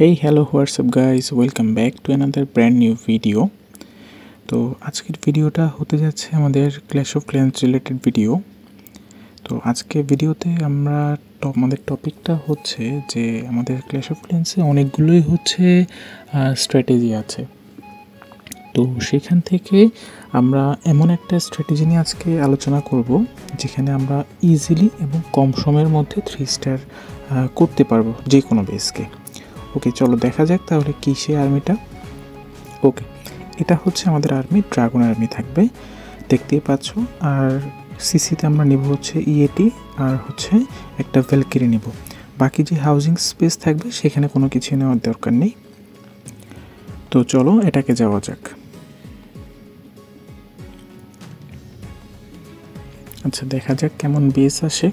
Hey, hello, what's up guys? Welcome back to another brand new video. তো আজকের ভিডিওটা হতে যাচ্ছে আমাদের clash of clans related video. তো আজকে ভিডিওতে আমরা আমাদের টপিকটা হচ্ছে যে আমাদের ক্ল্যাশ অফ ক্ল্যান্সে অনেকগুলোই হচ্ছে স্ট্র্যাটেজি আছে। তো সেখান থেকে আমরা এমন একটা স্ট্র্যাটেজি নিয়ে আজকে আলোচনা করব যেখানে আমরা ইজিলি এবং কম সময়ের মধ্যে 3 স্টার করতে পারবো যে কোনো বেসকে। ওকে, চলো দেখা যাক তাহলে কী সে আর্মিটা। ওকে, এটা হচ্ছে আমাদের আর্মি, ড্রাগন আর্মি থাকবে, দেখতেই পাচ্ছ। আর সিসিতে আমরা নেব হচ্ছে ইএটি আর হচ্ছে একটা ভ্যালকিরি নেব। বাকি যে হাউজিং স্পেস থাকবে সেখানে কোনো কিছু নেওয়ার দরকার নেই। তো চলো এটাকে যাওয়া যাক। আচ্ছা, দেখা যাক কেমন বেস আসে।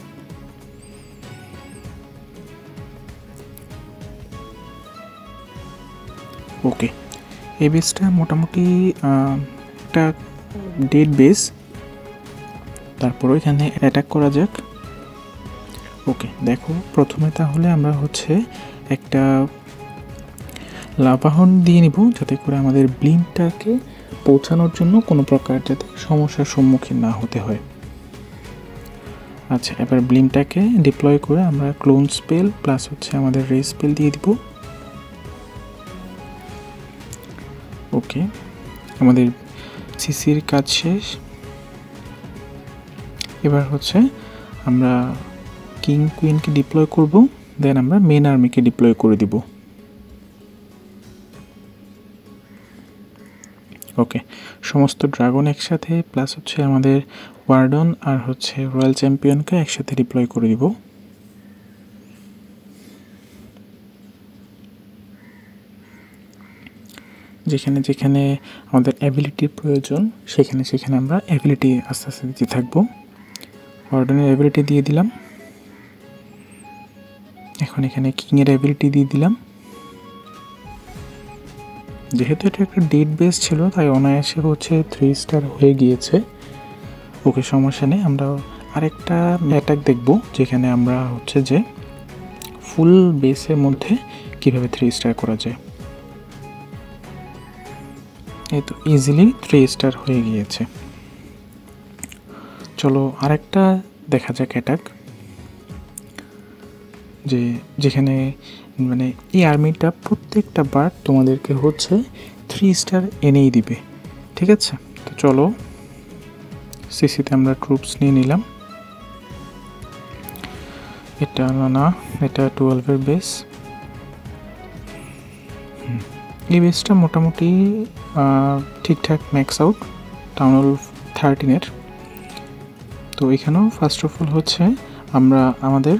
ওকে, এই বেসটা মোটামুটি একটা ডেড বেস, তারপর এখানে অ্যাটাক করা যাক। ওকে, দেখো প্রথমে তাহলে আমরা হচ্ছে একটা লাভাহন দিয়ে নিব যাতে করে আমাদের ব্লিমটাকে পৌঁছানোর জন্য কোনো প্রকার যাতে সমস্যার সম্মুখীন না হতে হয়। আচ্ছা, এবার ব্লিমটাকে ডিপ্লয় করে আমরা ক্লোন স্পেল প্লাস হচ্ছে আমাদের রেস স্পেল দিয়ে দিব। ওকে, আমাদের সিসির কাজ শেষ। এবার হচ্ছে আমরা কিং কুইনকে ডিপ্লয় করব, দেন আমরা মেন আর্মিকে ডিপ্লয় করে দিব। ওকে, সমস্ত ড্রাগন একসাথে প্লাস হচ্ছে আমাদের ওয়ার্ডন আর হচ্ছে রয়্যাল চ্যাম্পিয়নকে একসাথে ডিপ্লয় করে দিব। যেখানে যেখানে আমাদের অ্যাবিলিটির প্রয়োজন সেখানে সেখানে আমরা অ্যাবিলিটি আস্তে আস্তে দিতে থাকবো। ওয়ার্ডনের অ্যাবিলিটি দিয়ে দিলাম, এখন এখানে কিংয়ের অ্যাবিলিটি দিয়ে দিলাম। যেহেতু এটা একটা ডেড বেস ছিল তাই অনায়াসে হচ্ছে 3 স্টার হয়ে গিয়েছে। ওকে, সমস্যা নেই। আমরা আরেকটা অ্যাটাক দেখব যেখানে আমরা হচ্ছে যে ফুল বেসের মধ্যে কিভাবে 3 স্টার করা যায়। এই তো ইজিলি 3 স্টার হয়ে গিয়েছে। চলো আরেকটা দেখা যাক অ্যাটাক, যেখানে মানে এই আর্মিটা প্রত্যেকটা বার তোমাদেরকে হচ্ছে 3 স্টার এনেই দিবে, ঠিক আছে? তো চলো সিসিতে আমরা ট্রুপস নিয়ে নিলাম। এটা না, এটা 12-এর বেস। এই বেসটা মোটামুটি ঠিকঠাক ম্যাক্স আউট টাউন হল 13-এর। তো এখানেও ফার্স্ট অফ অল হচ্ছে আমরা আমাদের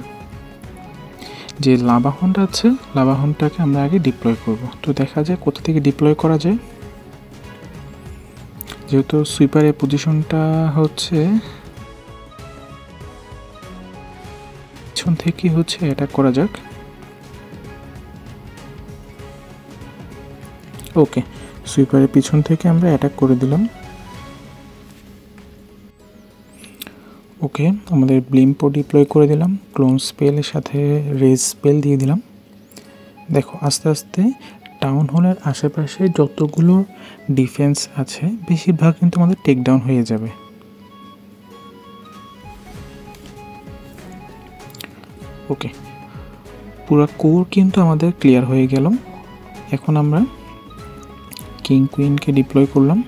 যে লাভাহনটা আছে লাভাহনটাকে আমরা আগে ডিপ্লয় করব। তো দেখা যায় কোথা থেকে ডিপ্লয় করা যায়। যেহেতু সুইপারের পজিশনটা হচ্ছে পিছন থেকে হচ্ছে অ্যাটাক করা যাক। ওকে, সুইপারের পিছন থেকে আমরা অ্যাটাক করে দিলাম। ওকে, আমাদের ব্লিম্পও ডিপ্লয় করে দিলাম, ক্লোন স্পেলের সাথে রেজ স্পেল দিয়ে দিলাম। দেখো আস্তে আস্তে টাউন হলের আশেপাশে যতগুলো ডিফেন্স আছে বেশিরভাগ কিন্তু আমাদের টেক ডাউন হয়ে যাবে। ওকে, পুরো কোর কিন্তু আমাদের ক্লিয়ার হয়ে গেল। এখন আমরা কিং কুইনকে ডিপ্লয় করলাম,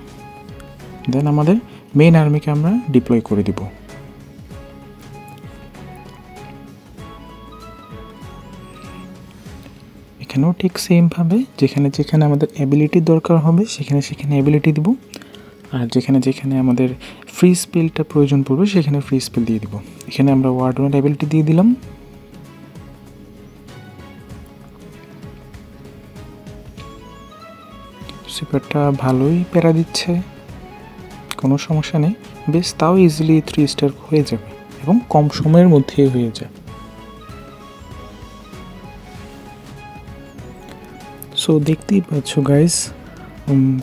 দেন আমাদের মেন আর্মিকে আমরা ডিপ্লয় করে দিব। এখানেও ঠিক সেমভাবে যেখানে যেখানে আমাদের অ্যাবিলিটির দরকার হবে সেখানে সেখানে অ্যাবিলিটি দিব, আর যেখানে যেখানে আমাদের ফ্রি স্পেলটা প্রয়োজন পড়বে সেখানে ফ্রি স্পেল দিয়ে দিব। এখানে আমরা ওয়ার্ডনের অ্যাবিলিটি দিয়ে দিলাম। সুইপারটা ভালোই প্যারা দিচ্ছে, কোনো সমস্যা নেই। বেশ, তাও ইজিলি 3 স্টার হয়ে যাবে এবং কম সময়ের মধ্যেই হয়ে যায়। সো দেখতেই পাচ্ছ গাইস,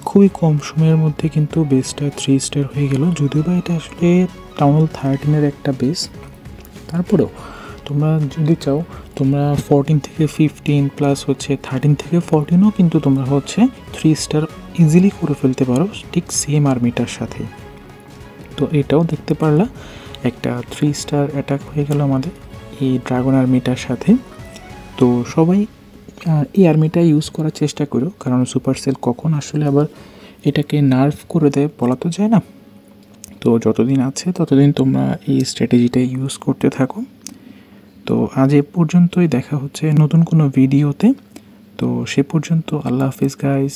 খুবই কম সময়ের মধ্যে কিন্তু বেসটা 3 স্টার হয়ে গেল। যদিও বা এটা আসলে টাউন হল 13-এর একটা বেস, তারপরেও তোমরা যদি চাও তোমরা 14 থেকে 15 প্লাস হচ্ছে 13 থেকে 14ও কিন্তু তোমরা হচ্ছে 3 স্টার ইজিলি করে ফেলতে পারো ঠিক সেম আর্মিটার সাথে। তো এটাও দেখতে পারলা একটা 3 স্টার অ্যাটাক হয়ে গেল আমাদের এই ড্রাগন আর্মিটার সাথে। তো সবাই এই আর্মিটা ইউজ করার চেষ্টা করো, কারণ সুপারসেল কখন আসলে আবার এটাকে নার্ভ করে দেয় বলা তো যায় না। তো যতদিন আছে ততদিন তোমরা এই স্ট্র্যাটেজিটা ইউজ করতে থাকো। তো আজ এ পর্যন্তই, দেখা হচ্ছে নতুন কোনো ভিডিওতে। তো সে পর্যন্ত আল্লাহ হাফিজ গাইস।